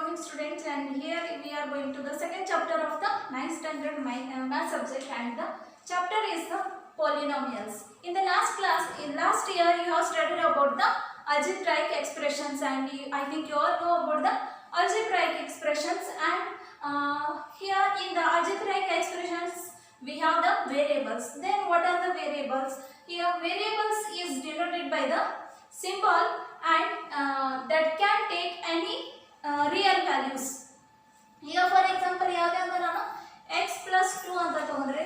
morning students, and here we are going to the second chapter of the 9th standard math subject, and the chapter is the polynomials. In the last class, in last year you have studied about the algebraic expressions, and I think you all know about the algebraic expressions. And here in the algebraic expressions we have the variables. Then what are the variables? Here variables is denoted by the symbol, and that can take any real values. Here for example ಯಾವುದು ಅಂದ್ರೆ ನಾನು x plus 2 ಅಂತ ತಗೊಂಡ್ರೆ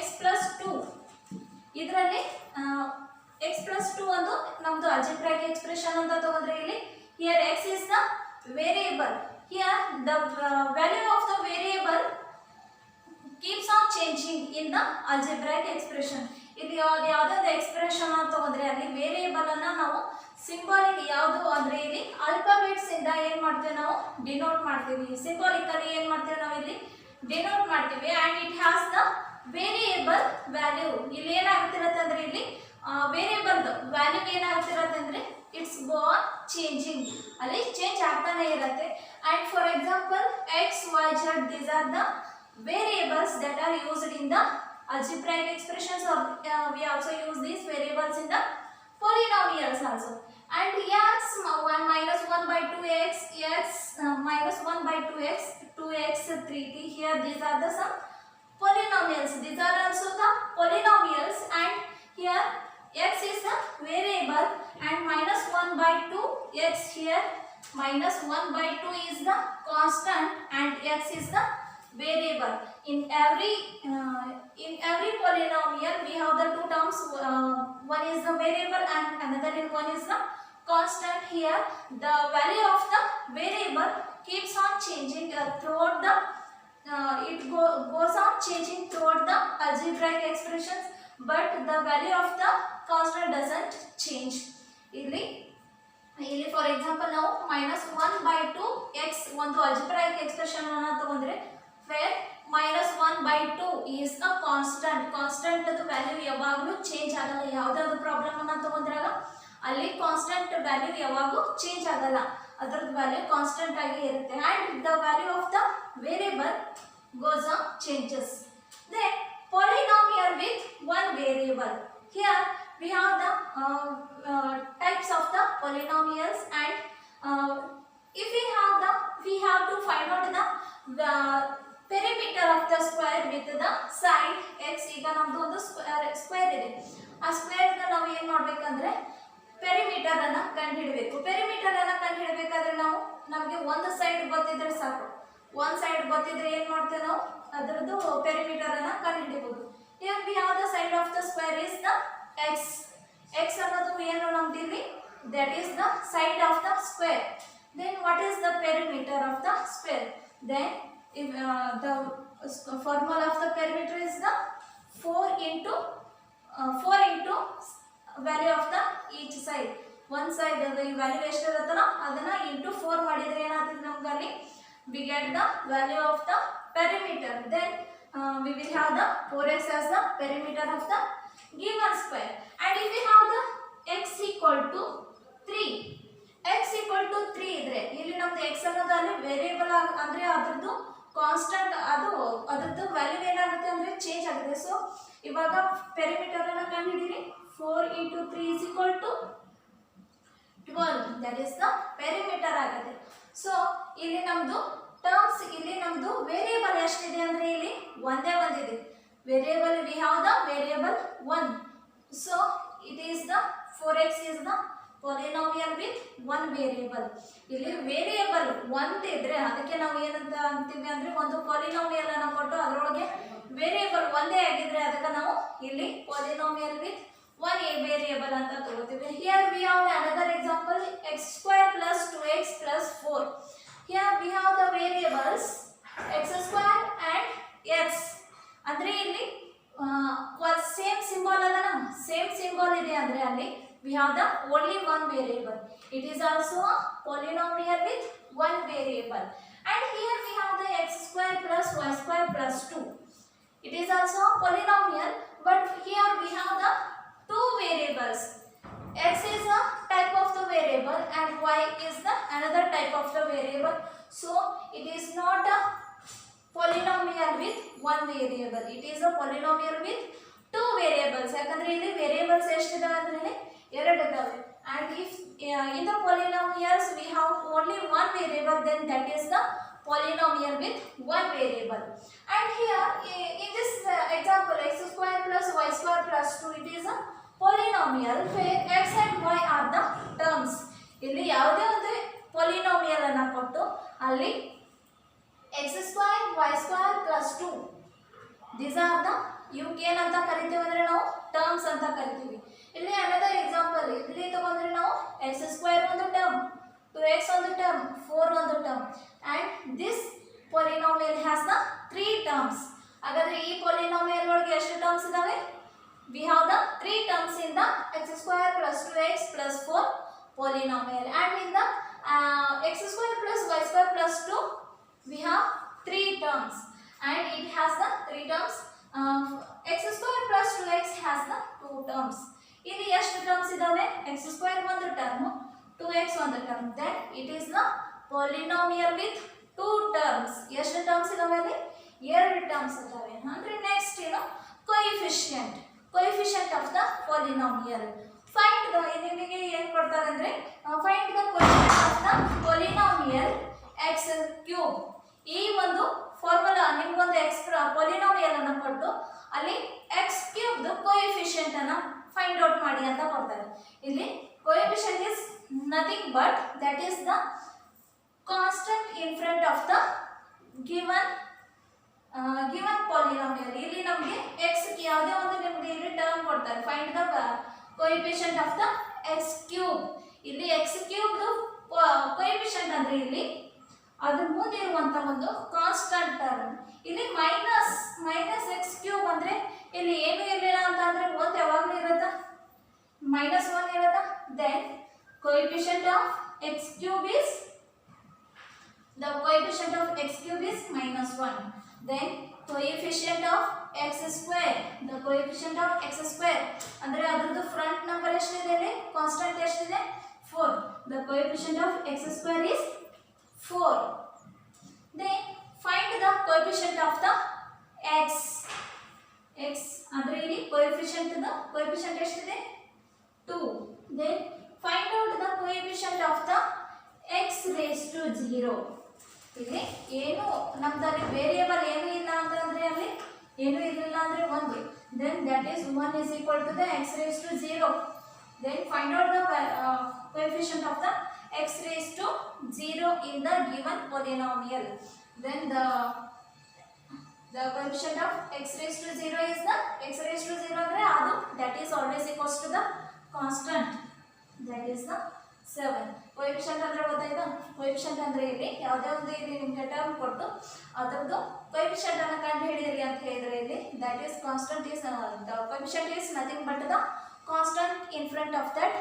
x plus 2 ಇದರಲ್ಲಿ x plus 2 ಒಂದು ನಮ್ಮದು algebraic expression ಅಂತ ತಗೊಂಡ್ರೆ ಇಲ್ಲಿ here x is the variable. Here the value of the variable keeps on changing in the algebraic expression. ಇಲ್ಲಿ ಯಾವುದಾದ್ರು ಎಕ್ಸ್ಪ್ರೆಷನ್ ಅಂತ ತಗೊಂಡ್ರೆ ಅಲ್ಲಿ ವೇರಿಯೇಬಲ್ ಅನ್ನ ನಾವು ಸಿಂಬಾಲಿಕ್ ಯಾವುದು ಅಂದ್ರೆ ಇಲ್ಲಿ ಆಲ್ಫಾಬೆಟ್ಸ್ ಇಂದ ಏನು ಮಾಡ್ತೀವಿ ನಾವು ಡಿನೋಟ್ ಮಾಡ್ತೀವಿ. ಸಿಂಬಾಲಿಕಲಿ ಏನು ಮಾಡ್ತೀವಿ ನಾವು ಇಲ್ಲಿ ಡಿನೋಟ್ ಮಾಡ್ತೀವಿ, and it has the variable value. ಇಲ್ಲಿ ಏನಾಗ್ತಿರತ್ತೆ ಅಂದ್ರೆ ಇಲ್ಲಿ ವೇರಿಯೇಬಲ್ ವ್ಯಾಲ್ಯೂ ಏನಾಗ್ತಿರತ್ತೆ ಅಂದ್ರೆ ಇಟ್ಸ್ ಗೋ ಆನ್ ಚೇಂಜಿಂಗ್, ಅಲ್ಲಿ ಚೇಂಜ್ ಆಗ್ತಾನೆ ಇರುತ್ತೆ. And for example x y z these are the variables that are used in the algebraic expressions, or we also use these variables in the polynomials also. And x minus 1 by 2x, x minus 1 by 2x, 2x 3t, here these are the some polynomials. These are also the polynomials, and here x is the variable, and minus 1 by 2 x, here minus 1 by 2 is the constant, and x is the variable. In every polynomial we have the two terms, one is the variable and another one is the constant. Here the value of the variable keeps on changing throughout the goes on changing throughout the algebraic expressions, but the value of the constant doesn't change. ಇಲ್ಲಿ for example ನಾವು minus 1 by 2 x ಒಂದು algebraic expression ಅನ್ನು ತಗೊಂಡ್ರೆ where minus 1 by 2 is a constant. Constant ಅದು value ಯಾವಾಗಲೂ change ಆಗಲ್ಲ. ಯಾವುದಾದ್ರು problem ಅನ್ನು ತಗೊಂಡ್ರಾಗ ಅಲ್ಲಿ ಕಾನ್ಸ್ಟೆಂಟ್ ವ್ಯಾಲ್ಯೂ ಯಾವಾಗೂ ಚೇಂಜ್ ಆಗಲ್ಲ, ಅದರದ್ದು ವ್ಯಾಲ್ಯೂ ಕಾನ್ಸ್ಟೆಂಟ್ ಆಗಿ ಇರುತ್ತೆ, and the value of the variable goes on changes. Then polynomial with one variable. Here we have the types of the polynomials, and if we have to find out the perimeter of the square with the side x. ಈಗ ನಮ್ಮದು ಒಂದು square ಇದೆ, ಆ square ನ ನಾವು ಏನು ಮಾಡಬೇಕಂದ್ರೆ perimeter ಅನ್ನು ಕಂಡುಹಿಡಬೇಕು. ಪೆರಿಮೀಟರ್ ಅನ್ನು ಕಂಡುಹಿಡಬೇಕಾದ್ರೆ ನಾವು ನಮಗೆ ಒಂದು ಸೈಡ್ ಗೊತ್ತಿದ್ರೆ ಸಾಕು. ಒಂದು ಸೈಡ್ ಗೊತ್ತಿದ್ರೆ ಏನು ಮಾಡ್ತೇವೆ ನಾವು ಅದರದ್ದು ಪೆರಿಮೀಟರ್ ಅನ್ನು ಕಂಡುಹಿಡಿಬಹುದು. here we have the side of the square is the x. x ಅನ್ನೋದು ಏನು ನಮ್ದು ಇಲ್ಲಿ that is the side of the square. then what is the perimeter of the square? then if the formula of the perimeter is the 4 into value of the each side. one side the value ಎಷ್ಟು ಇರುತ್ತಲ್ಲ ಅದನ್ನ into 4 ಮಾಡಿದ್ರೆ ಏನಾಗ್ತದೆ ನಮಗೆ ಅಲ್ಲಿ we get the value of the perimeter. then we will have the 4x as the perimeter of the given square. and if we have the x equal to 3, x equal to 3 ಇದ್ರೆ ಇಲ್ಲಿ ನಮ್ದು x ಅನ್ನೋದು ಅಲ್ಲಿ variable ಅಂದ್ರೆ ಅದರದ್ದು constant, ಅದರದ್ದು value ಏನಾಗುತ್ತೆ ಅಂದ್ರೆ ಚೇಂಜ್ ಆಗುತ್ತೆ. ಸೊ ಇವಾಗ ಪೆರಿಮೀಟರ್ ಅನ್ನು ಕಂಡುಹಿಡಿಯಿರಿ. 4 into 3 is equal to 12, that is the perimeter ಆಗುತ್ತೆ. ಸೊ ಇಲ್ಲಿ ನಮ್ದು ಟರ್ಮ್ಸ್, ಇಲ್ಲಿ ನಮ್ದು ವೇರಿಯೇಬಲ್ ಎಷ್ಟಿದೆ ಅಂದ್ರೆ ಇಲ್ಲಿ ಒಂದೇ ಒಂದಿದೆ. Variable we have the variable 1, so it is the 4x is the polynomial with one variable. ಇಲ್ಲಿ ವೇರಿಯೇಬಲ್ ಒಂದು ಇದ್ರೆ ಅದಕ್ಕೆ ನಾವು ಏನಂತ ಅಂತೀವಿ ಅಂದ್ರೆ ಒಂದು ಪಾಲಿನಾಮಿಯಲ್ ಅನ್ನು ಕೊಟ್ಟು ಅದರೊಳಗೆ ವೇರಿಯೇಬಲ್ ಒಂದೇ ಆಗಿದ್ರೆ ಅದಕ್ಕೆ ನಾವು ಇಲ್ಲಿ ಪಾಲಿನಾಮಿಯಲ್ ವಿತ್ one variable ಅಂತ ತಗೋತೀವಿ. here we have another example, x square plus 2x plus 4. here we have the variables x square and x. ಅಂದ್ರೆ ಇಲ್ಲಿ ಸೇಮ್ ಸಿಂಬಲ್ ಅದನ್ನ ಸೇಮ್ ಸಿಂಬಲ್ ಇದೆ ಅಂದ್ರೆ ಅಲ್ಲಿ we have the only one variable. it is also a polynomial with one variable. and here we have the x square plus y square plus 2. it is also a polynomial, but here we have the two variables. x is a type of the variable and y is the another type of the variable. So it is not a polynomial with one variable. It is a polynomial with two variables. ಯಾಕಂದ್ರೆ ಇಲ್ಲಿ variables ಎಷ್ಟಿದಾವೆ ಅಂದ್ರೆ ಇಲ್ಲಿ ಎರಡು ಇದಾವೆ. And if in the polynomials we have only one variable, then that is the polynomial with one variable. And here in this example, x square plus y square plus 2, it is a polynomial where x and y are the terms. ಇಲ್ಲಿ ಯಾವುದೇ ಒಂದು polynomial ಅನ್ನು ಕೊಟ್ಟು ಅಲ್ಲಿ x square y square plus 2, these are the ಇವಕ್ಕೆ ಏನಂತ ಕರಿತೀವಿ ಅಂದ್ರೆ ನಾವು ಟರ್ಮ್ಸ್ ಅಂತ ಕರಿತೀವಿ. ಇಲ್ಲಿ another example, ಇಲ್ಲಿ ತಗೊಂಡ್ರೆ ನಾವು x square ಒಂದು ಟರ್ಮ್, 2x ಒಂದು ಟರ್ಮ್, 4 ಒಂದು term, and this polynomial has the 3 terms. ಹಾಗಾದ್ರೆ ಈ polynomial ಒಳಗೆ ಎಷ್ಟು ಟರ್ಮ್ಸ್ ಇದಾವೆ? We have the 3 terms in the x square plus 2x plus 4 polynomial, and in the x square plus y square plus 2 we have 3 terms, and it has the 3 terms. X square plus 2x has the 2 terms. ಇಲ್ಲಿ ಎಷ್ಟು terms ಇದಾವೆ? x square ಒಂದು term, 2x ಒಂದು term, then it is the polynomial with 2 terms. ಎಷ್ಟು terms ಇದಾವೆ ಅಲ್ಲಿ? 2 terms ಇದಾವೆ. ಅಂದ್ರೆ ನೆಕ್ಸ್ಟ್ ಏನು? coefficient of the polynomial. Find the, ನಿಮಗೆ ಏನು ಕೊಡ್ತಾರೆ ಅಂದ್ರೆ find the coefficient of the polynomial x cube. ಈ ಒಂದು ಫಾರ್ಮುಲಾ ನಿಮಗೊಂದು x polynomial ಅನ್ನು ಕೊಟ್ಟು ಅಲ್ಲಿ x cube ದು coefficient ಅನ್ನು ಫೈಂಡ್ ಔಟ್ ಮಾಡಿ ಅಂತ ಕೊಡ್ತಾರೆ. ಇಲ್ಲಿ coefficient is nothing but that is the constant in front of the given polynomial. ಇಲ್ಲಿ ನಮಗೆ x ಯಾವುದೇ ಒಂದು ನಿಮಗೆ ಇಲ್ಲಿ ಟರ್ಮ್ ಕೊಡ್ತಾರೆ, find the coefficient of the x cube. ಇಲ್ಲಿ x cube ದು coefficient ಅಂದ್ರೆ ಇಲ್ಲಿ ಅದ್ರ ಮುಂದೆ ಇರುವಂತ ಒಂದು ಕಾನ್ಸ್ಟಂಟ್ ಟರ್ಮ್. ಇಲ್ಲಿ ಮೈನಸ್ ಎಕ್ಸ್ ಕ್ಯೂಬ್ ಅಂದ್ರೆ ಇಲ್ಲಿ ಏನು ಇರಲಿಲ್ಲ ಅಂತ ಅಂದ್ರೆ ಒಂದು ಯಾವಾಗಲೂ ಇರುತ್ತಾ? -1 ಇರುತ್ತಾ? Then coefficient of x cube is -1. Then coefficient of x square, the coefficient of x square ಅಂದ್ರೆ ಅದರದ್ದು ಫ್ರಂಟ್ ನಂಬರ್ ಎಷ್ಟಿದೆ ಇಲ್ಲಿ? ಕಾನ್ಸ್ಟಂಟ್ ಎಷ್ಟಿದೆ? 4. The coefficient of x square is 4. Then find the coefficient of the x ಅಂದ್ರೆ ಇಲ್ಲಿ coefficient ಎಷ್ಟಿದೆ? 2. Then find out the coefficient of the x raised to 0. ಇಲ್ಲಿ ಏನು ನಮ್ಮದಲ್ಲಿ ವೇರಿಯೇಬಲ್ ಏನು ಇಲ್ಲ ಅಂತಂದ್ರೆ ಅಲ್ಲಿ ಏನು ಇರಲಿಲ್ಲ ಅಂದ್ರೆ 1. Then that is 1 is equal to the x raised to 0. Then find out the coefficient of the x raised to 0 in the given polynomial. Then the coefficient of x raised to 0 is the x raised to 0 andre adu that is always equals to the constant, that is the 7. coefficient andre ಗೊತ್ತಾಯ್ತಾ? coefficient ಅಂದ್ರೆ ಇಲ್ಲಿ ಯಾವುದೇ ಒಂದು ಇಲ್ಲಿ ನಿಮಗೆ term ಕೊಟ್ಟು ಅದರದ್ದು coefficient ಅನ್ನು ಕಂಡುಹಿಡಿಯಿರಿ ಅಂತ ಹೇಳಿದ್ರೆ ಇಲ್ಲಿ that is constant is the coefficient is nothing but the constant in front of that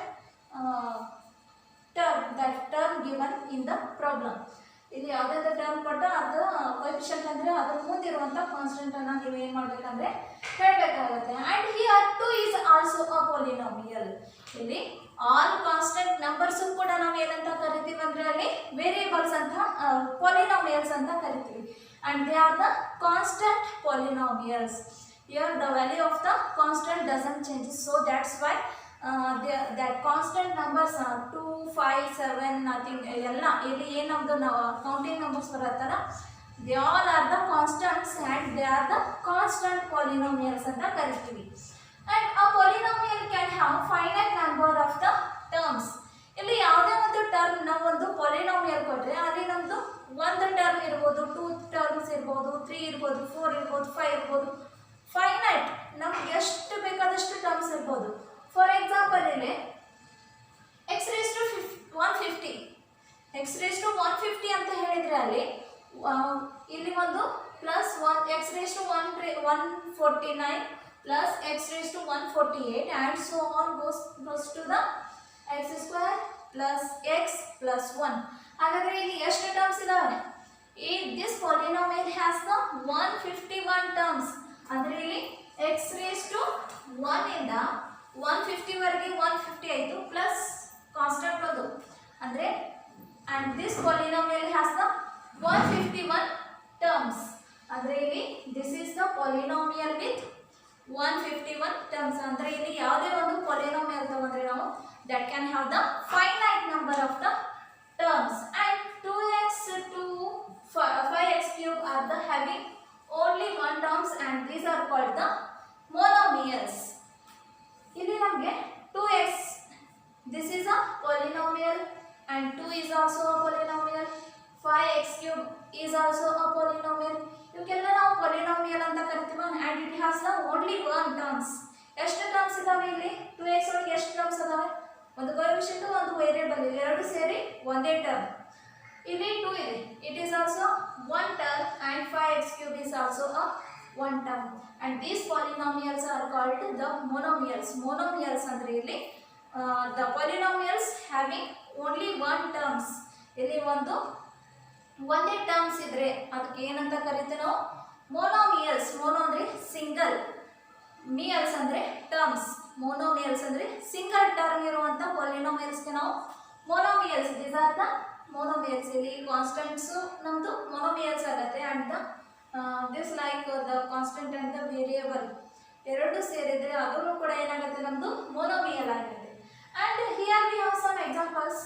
term given in the problem. ಇಲ್ಲಿ ಯಾವುದೇ ಟರ್ಮ್ ಕೊಟ್ಟು ಅದು coefficient ಅಂದ್ರೆ ಅದರ ಮುಂದೆ ಇರುವಂತ ಕಾನ್ಸ್ಟೆಂಟ್ ಅನ್ನು ನೀವು ಏನು ಮಾಡಬೇಕಂದ್ರೆ ಹೇಳಬೇಕಾಗುತ್ತೆ. and here 2 is also a polynomial. ಇಲ್ಲಿ all constant numbers ಕೂಡ ನಾವು ಏನಂತ ಕರಿತೀವಿ ಅಂದ್ರೆ ಅಲ್ಲಿ ವೇರಿಯೇಬಲ್ಸ್ ಅಂತ polynomials ಅಂತ ಕರಿತೀವಿ, and they are the constant polynomials. Here the value of the constant doesn't change, so that's why that constant numbers are 2, 5, 7 nothing ಎಲ್ಲ ಇಲ್ಲಿ ಏನಂದು ನಾವು ಕೌಂಟಿಂಗ್ ನಂಬರ್ಸ್ ಬರುತ್ತಲ್ಲ, they all are the constants and they are the constant polynomials ಅಂತ ಕರಿತೀವಿ. and a polynomial can have finite number of the terms. ಇಲ್ಲಿ ಯಾವುದೇ ಒಂದು term ನಾವು ಒಂದು polynomial ಕೊಟ್ರೆ ಅಲ್ಲಿ ನಮ್ದು ಒಂದು ಟರ್ಮ್ ಇರ್ಬೋದು, 2 ಟರ್ಮ್ಸ್ ಇರ್ಬೋದು, 3 ಇರ್ಬೋದು, 4 ಇರ್ಬೋದು, 5 ಇರ್ಬೋದು, ಫೈನೈಟ್ ನಮ್ಗೆ ಎಷ್ಟು ಬೇಕಾದಷ್ಟು ಟರ್ಮ್ಸ್ ಇರ್ಬೋದು. ಫಾರ್ ಎಕ್ಸಾಂಪಲ್ ಇಲ್ಲಿ x raised to 150 ಅಂತ ಹೇಳಿದ್ರೆ ಅಲ್ಲಿ ಇಲ್ಲಿ ಒಂದು plus 1 x raised to 149 plus x raised to 148 and so on goes to the x square plus x plus 1. ಹಾಗಾದ್ರೆ ಇಲ್ಲಿ ಎಷ್ಟು ಟರ್ಮ್ಸ್ ಇದಾವೆ? this polynomial has the 151 terms. ಅಂದ್ರೆ ಇಲ್ಲಿ x raised to 1 ಇಂದ 150 ವರೆಗೆ 150 ಆಯಿತು ಪ್ಲಸ್ ಕಾನ್ಸ್ಟೆಂಟ್ ಅದು ಅಂದ್ರೆ and this polynomial has the 151 terms. ಅಂದರೆ ಇಲ್ಲಿ this is the polynomial with 151 terms. ಅಂದರೆ ಇಲ್ಲಿ ಯಾವುದೇ ಒಂದು polynomial ತಗೊಂಡ್ರೆ ನಾವು that can have the finite number of the terms, and 2x to 5x cube are the having only one terms, and these are called the monomials. ಇಲ್ಲಿ ನಮಗೆ 2x, this is a polynomial, and 2 is also a polynomial, 5x cube is also a polynomial. ಇವಕ್ಕೆಲ್ಲ ನಾವು polynomial ಅಂತ ಕರಿತೀವಿ, and it has the only one terms. ಎಷ್ಟು terms ಇದಾವೆ ಇಲ್ಲಿ? 2x ಒಳಗೆ ಎಷ್ಟು ಟರ್ಮ್ಸ್ ಇದಾವೆ? ಒಂದು ಕೋಎಫಿಷಿಯಂಟ್ ಒಂದು ವೇರಿಯೇಬಲ್, ಎರಡು ಸೇರಿ ಒಂದೇ ಟರ್ಮ್. ಇಲ್ಲಿ 2 ಇದೆ, it is also one term, and 5x cube is also a one term, and these polynomials are called the monomials. Monomials ಅಂದ್ರೆ ಇಲ್ಲಿ the polynomials having only one terms. ಇಲ್ಲಿ ಒಂದೇ ಟರ್ಮ್ಸ್ ಇದ್ರೆ ಅದಕ್ಕೆ ಏನಂತ ಕರಿತೀವಿ ನಾವು? monomials. mono ಅಂದ್ರೆ ಸಿಂಗಲ್, ಮಿಯಲ್ಸ್ ಅಂದ್ರೆ ಟರ್ಮ್ಸ್. monomials ಅಂದ್ರೆ ಸಿಂಗಲ್ ಟರ್ಮ್ ಇರುವಂತ polynomials ಗೆ ನಾವು monomials. these are the monomials. ಇಲ್ಲಿ ಕಾನ್ಸ್ಟೆಂಟ್ಸ್ ನಮ್ದು monomials ಆಗುತ್ತೆ, and this like the constant and the variable ಎರಡು ಸೇರಿದ್ರೆ ಅದನ್ನು ಕೂಡ ಏನಾಗುತ್ತೆ ನಮ್ದು monomial ಆಗುತ್ತೆ. And here we have some examples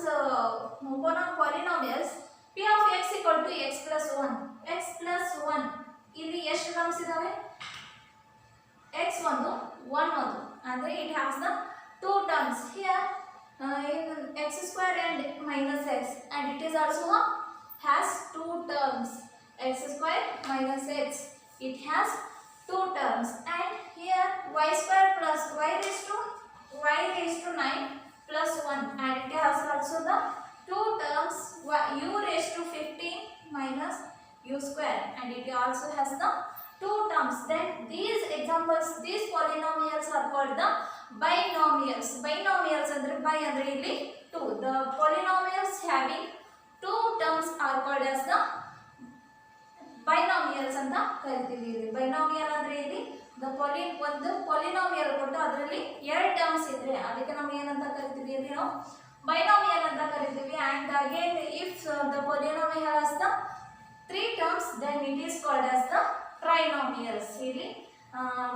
polynomials. p of x equal to x plus 1. x plus 1 ಇಲ್ಲಿ ಎಷ್ಟು ಟರ್ಮ್ಸ್ ಇದಾವೆ? x ಒಂದು 1 ಒಂದು, ಅಂದ್ರೆ it has the two terms here, in x square and minus x, and it is also has two terms, x square minus x, it has two terms, and here y square plus y raised to 9 plus 1, and it has also the two terms, u raised to 15 minus u square, and it also has the two terms. Then these examples, these polynomials are called the binomials. Binomials andre bi andre illi 2. The polynomials having two terms are called as the binomials ಅಂತ ಕರಿತೀವಿ. binomial ಅಂದ್ರೆ ಇಲ್ಲಿ ಒಂದು polynomial ಕೊಟ್ಟು ಅದರಲ್ಲಿ ಎರಡು terms ಇದ್ರೆ ಅದಕ್ಕೆ ನಾವು ಏನಂತ ಕರಿತೀವಿ? ಇಲ್ಲಿ ನಾವು binomial ಅಂತ ಕರಿತೀವಿ. and again if the polynomial has the three terms, then it is called as the trinomials. ಇಲ್ಲಿ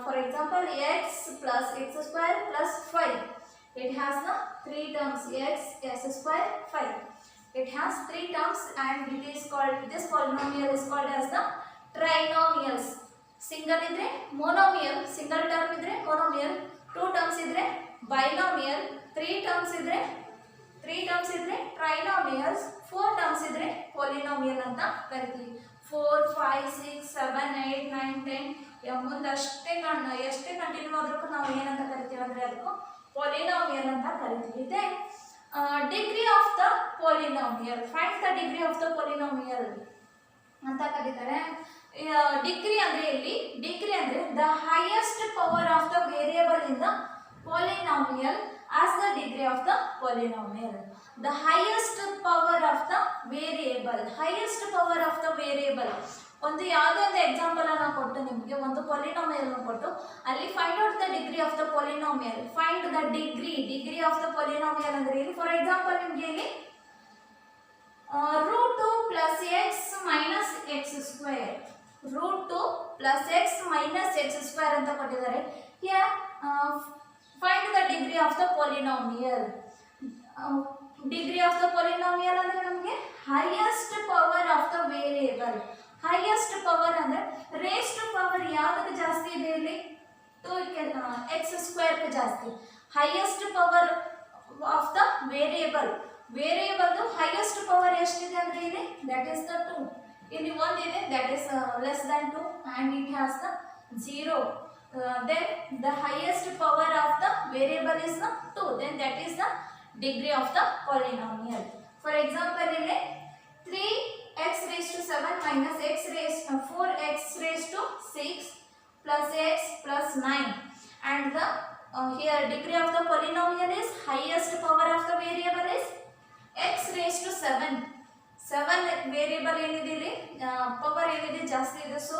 for example x plus x square plus 5, it has the three terms, x square 5. It has three terms, and it is called, this polynomial is called as the trinomials. Single idre monomial, single term idre monomial, two terms idre binomial, three terms idre trinomials, four terms idre polynomial ಅಂತ ಕರಿತೀವಿ. 4 5 6 7 8 9 10 ಮುಂದೆ ಎಷ್ಟೇ continue ಆದ್ರೂ ನಾವು ಏನಂತ ಕರಿತೀವಿ ಅಂದ್ರೆ ಅದಕ್ಕೆ polynomial ಅಂತ ಕರಿತೀವಿ. Then degree of the polynomial, find the degree of the polynomial ಅಂತ ಕರೀತಾರೆ. ಡಿಗ್ರಿ ಅಂದ್ರೆ ಇಲ್ಲಿ the highest power of the variable in the polynomial as the degree of the polynomial. The highest power of the variable. ಒಂದು ಯಾವುದೋ ಒಂದು example ಅನ್ನು ಕೊಟ್ಟು ನಿಮಗೆ ಒಂದು polynomial ಅನ್ನು ಕೊಟ್ಟು ಅಲ್ಲಿ find out the degree of the polynomial. find the degree of the polynomial ಅಂದ್ರೆ ಇಲ್ಲಿ ಫಾರ್ ಎಕ್ಸಾಂಪಲ್ ನಿಮಗೆ ಇಲ್ಲಿ √2 plus x minus x square, √2 plus x minus x square ಅಂತ ಕೊಟ್ಟಿದ್ದಾರೆ. here find the degree of the polynomial. degree of the polynomial ಅಂದ್ರೆ ನಮಗೆ highest power of the variable. highest power ಅಂದ್ರೆ raised to power ಯಾವ್ದಕ್ಕೆ ಜಾಸ್ತಿ ಇದೆ ಇಲ್ಲಿ? 2x square ಗೆ ಜಾಸ್ತಿ. highest power of the variable ದು highest power ಎಷ್ಟಿದೆ ಅಂದ್ರೆ ಇಲ್ಲಿ that is the 2. ಇಲ್ಲಿ 1 ಇದೆ, that is less than 2, and it has the 0. Then the highest power of the variable is the 2, then that is the degree of the polynomial. For example ಇಲ್ಲಿ 3x raised to 7 minus 4x raised to 6 plus x plus 9, and the here degree of the polynomial is highest power of the variable is x raised to 7. 7 variable ಏನಿದೆ ಇಲ್ಲಿ power ಏನಿದೆ ಜಾಸ್ತಿ ಇದೆ, so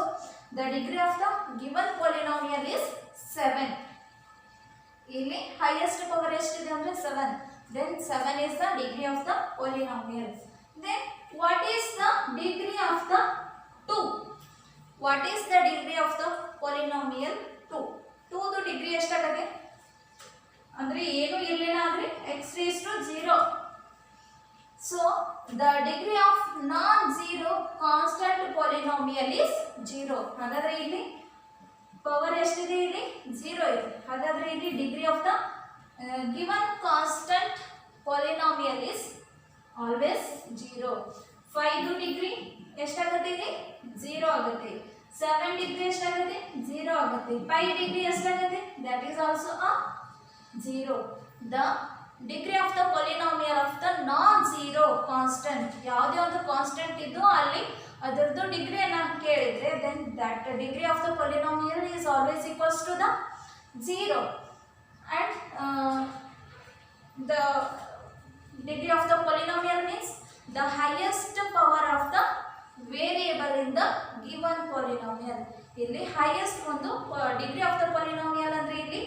the degree of the given polynomial is 7. ಇಲ್ಲಿ highest power ಎಷ್ಟಿದೆ ಅಂದ್ರೆ 7, then 7 is the degree of the polynomial. Then what is the degree of the 2? What is the degree of the polynomial 2? 2 ದು degree ಎಷ್ಟಾಗುತ್ತೆ ಅಂದ್ರೆ ಏನು ಇರಲಿಲ್ಲ ಅಂದ್ರೆ x raised to 0. So the degree of non-zero constant polynomial is 0. ಹಾಗಾದ್ರೆ ಇಲ್ಲಿ power ಎಷ್ಟಿದೆ ಇಲ್ಲಿ 0 ಇದೆ. ಹಾಗಾದ್ರೆ ಇಲ್ಲಿ degree of the given constant polynomial is always 0. 5 ದು ಡಿಗ್ರಿ ಎಷ್ಟಾಗುತ್ತೆ ಇಲ್ಲಿ 0 ಆಗುತ್ತೆ. 7 ಡಿಗ್ರಿ ಎಷ್ಟಾಗುತ್ತೆ 0 ಆಗುತ್ತೆ. 5 ಡಿಗ್ರಿ ಎಷ್ಟಾಗುತ್ತೆ that is also a 0. The degree of the polynomial of the non-zero constant, ಯಾವುದೇ ಒಂದು ಕಾನ್ಸ್ಟೆಂಟ್ ಇದ್ದು ಅಲ್ಲಿ ಅದರದ್ದು ಡಿಗ್ರಿಯನ್ನು ಕೇಳಿದ್ರೆ then that degree of the polynomial is always equals to the 0. And the degree of the polynomial means the highest power of the variable in the given polynomial. ಇಲ್ಲಿ highest ಒಂದು degree of the polynomial ಅಂದ್ರೆ ಇಲ್ಲಿ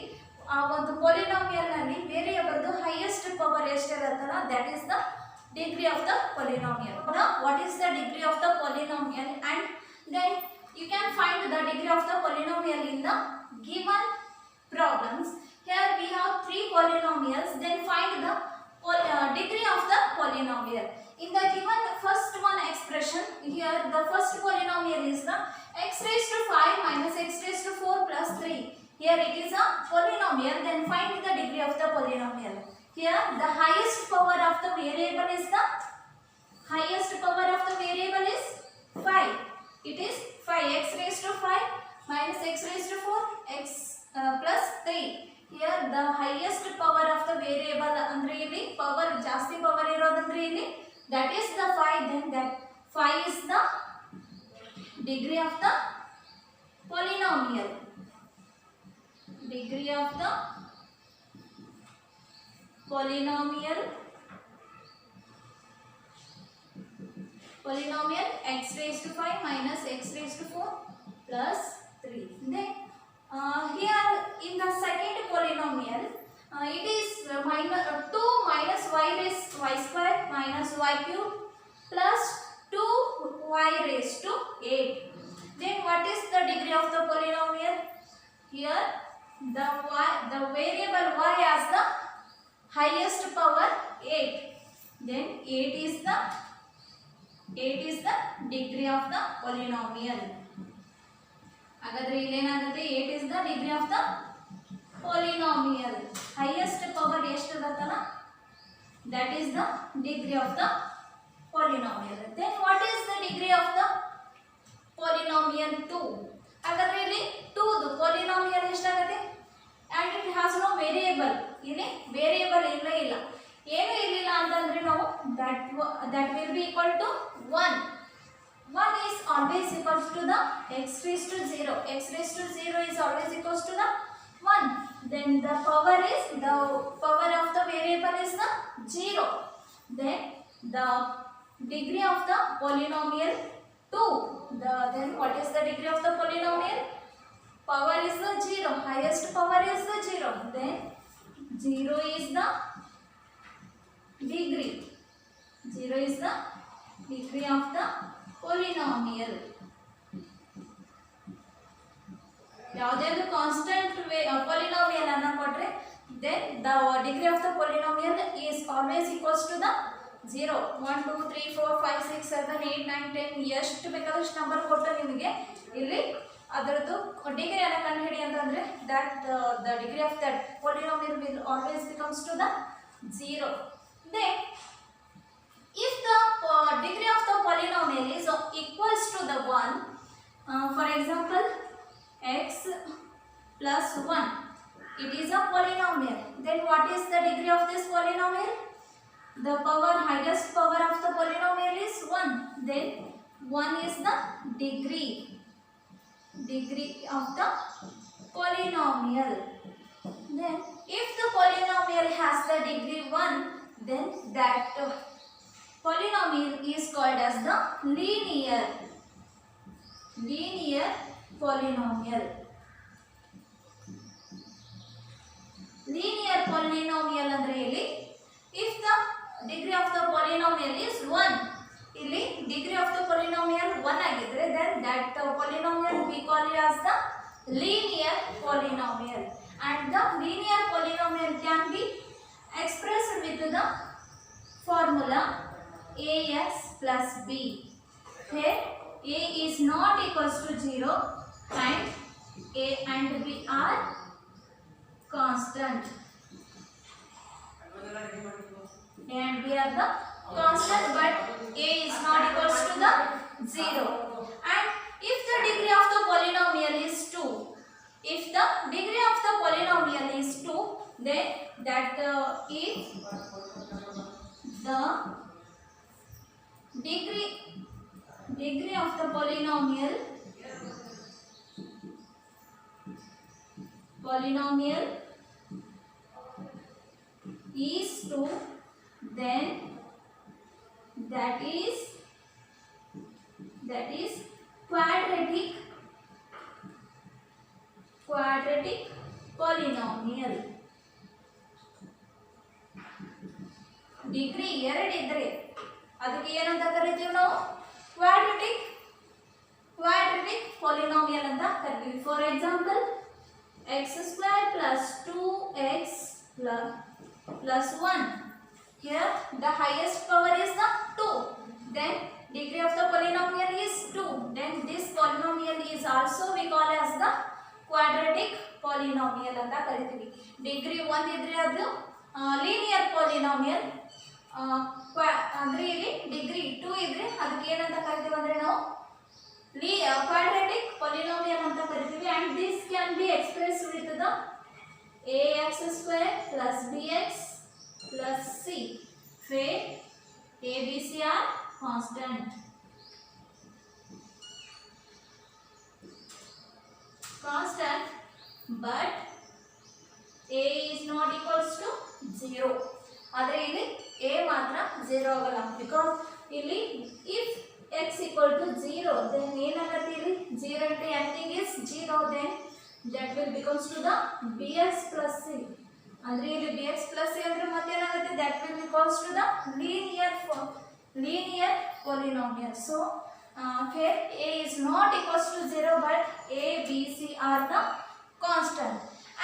ಆ ಒಂದು polynomial ನಲ್ಲಿ variable highest power ಎಷ್ಟಿರುತ್ತಲ್ಲ that is the degree of the polynomial. Now what is the degree of the polynomial, and then you can find the degree of the polynomial in the given problems. Here we have 3 polynomials, then find the degree of the polynomial. In the given first one expression, here the first polynomial is the x raised to 5 minus x raised to 4 plus 3. Here it is a polynomial, then find the degree of the polynomial. Here the highest power of the variable is 5. It is 5, x raised to 5 minus x raised to 4 x plus 3. Here the highest power of the variable andre illi power ಜಾಸ್ತಿ power ಇರೋದಂದ್ರೆ ಇಲ್ಲಿ that is the 5, then that 5 is the degree of the polynomial. Degree of the polynomial x raised to 5 minus x raised to 4 plus 3. Then here in the second polynomial it is minus 2 minus y raised y square minus y cube plus 2y raised to 8. Then what is the degree of the polynomial? Here the variable y has the highest power 8. Then 8 is the degree of the polynomial. ಹಾಗಾದ್ರೆ ಇಲ್ಲಿ ಏನಾಗುತ್ತೆ 8 is the degree of the polynomial. Highest power ಎಷ್ಟು ಇರುತ್ತಲ್ಲ that is the degree of the polynomial. Then what is the degree of the polynomial 2? ಹಾಗಾದ್ರೆ ಇಲ್ಲಿ 2 ದು polynomial ಎಷ್ಟಾಗುತ್ತೆ and it has no variable. ಇಲ್ಲಿ ವೇರಿಯೇಬಲ್ ಇಲ್ಲ ಏನು ಇರಲಿಲ್ಲ ಅಂತಂದ್ರೆ ನಾವು that will be equal to 1. 1 is always equals to the x raised to 0. X raised to 0 is always equals to the 1. Then the power of the variable is the 0. Then the degree of the polynomial 2. Then what is the degree of the polynomial? Power is the 0. Highest power is the 0. Then 0 is the degree. 0 is the degree of the polynomial. ಯಾವುದೇ ಒಂದು constant polynomial ಅನ್ನು ಕೊಟ್ಟರೆ then the degree of the polynomial is always equals to the 0. 1 2 3 4 5 6 7 8 9 10 ಎಷ್ಟು ಬೇಕಾದಷ್ಟು number ಕೊಟ್ಟು ನಿಮಗೆ ಇಲ್ಲಿ ಅದರದ್ದು ಡಿಗ್ರಿಯನ್ನು ಕಂಡುಹಿಡಿ ಅಂತಂದರೆ that the degree of that polynomial will always becomes to the 0. Then if the degree of the polynomial is equals to the 1, for example x plus 1, it is a polynomial. Then what is the degree of this polynomial? The highest power of the polynomial is 1. Then 1 is the degree of the polynomial. Then if the polynomial has the degree 1, then that polynomial is called as the linear polynomial. Linear polynomial andre ಇಲ್ಲಿ if the degree of the polynomial is 1, that polynomial we call it as the linear polynomial, and the linear polynomial can be expressed with the formula ax plus b, where a is not equals to 0 and a and b are constant, and we are the constant, but a is not equals to the 0. And if the degree of the polynomial is 2, if the degree of the polynomial is 2, then that if the degree of the polynomial is 2, then that is quadratic polynomial. Degree 2 ಇದ್ರೆ ಅದಕ್ಕೆ ಏನಂತ ಕರಿತೀವಿ ನಾವು? Quadratic polynomial ಅಂತ ಕರಿತೀವಿ. For example x² + 2x plus 1. Here the highest power is the 2. Then degree of the polynomial is 2. Then this polynomial is also we call as the quadratic polynomial ಅಂತ ಕರಿತೀವಿ. Degree 1 ಇದ್ರೆ ಅದು linear polynomial, ಅಂದ್ರೆ ಇಲ್ಲಿ degree 2 ಇದ್ರೆ ಅದಕ್ಕೆ ಏನಂತ ಕರಿತೀವಿ ಅಂದ್ರೆ ನಾವು quadratic polynomial ಅಂತ ಕರಿತೀವಿ. and this can be expressed with the ax² plus bx plus c, where a, b, c are constant. But a is not equals to 0. ಆದರೆ ಇಲ್ಲಿ a ಮಾತ್ರ 0 ಆಗಲ್ಲ, because ಇಲ್ಲಿ if x equal to 0, then ಏನಾಗುತ್ತೆ ಇಲ್ಲಿ 0 into anything is 0, then that will becomes to the bx plus c. ಅಂದ್ರೆ ಇಲ್ಲಿ bx plus c ಅಂದ್ರೆ ಮತ್ತೆ ಏನಾಗುತ್ತೆ, that will becomes to the linear polynomial. So here a is not equals to 0, but a, b, c are the constant.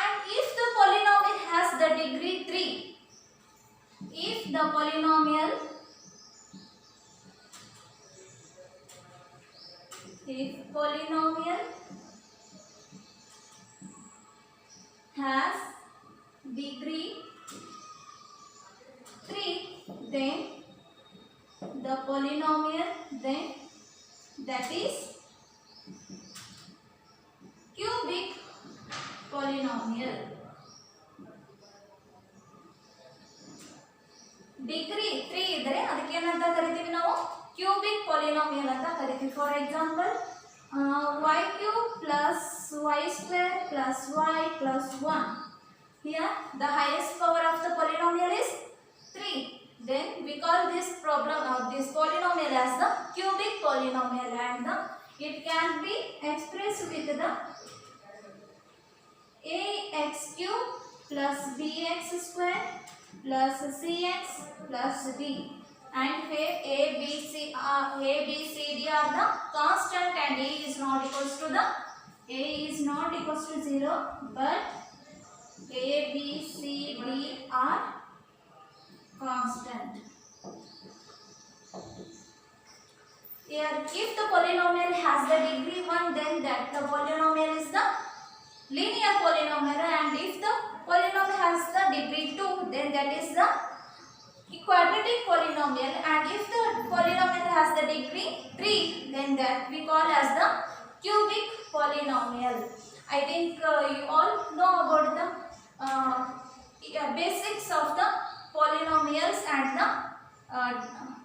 And if the polynomial has the degree 3, if the polynomial has degree 3, then the polynomial, then that is cubic polynomial. Degree 3 ಇದ್ರೆ ಅದಕ್ಕೆ ಏನಂತ ಕರಿತೀವಿ ನಾವು? Cubic polynomial ಅಂತ ಕರಿತೀವಿ. For example y³ plus y² plus y plus 1. Here the highest power of the polynomial is 3. Then we call this this polynomial as the cubic polynomial, and it can be expressed with the ax³ plus bx² plus cx plus d, and where a, b, c d are the constant, and a is not equals to 0, but a, b, c, d are constant. Here if the polynomial has the degree 1, then that the polynomial is the linear polynomial, and if the polynomial has the degree 2, then that is the quadratic polynomial, and if the polynomial has the degree 3, then that we call as the cubic polynomial. I think you all know about the basics of the polynomials and the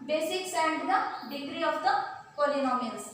basics and the degree of the polynomials.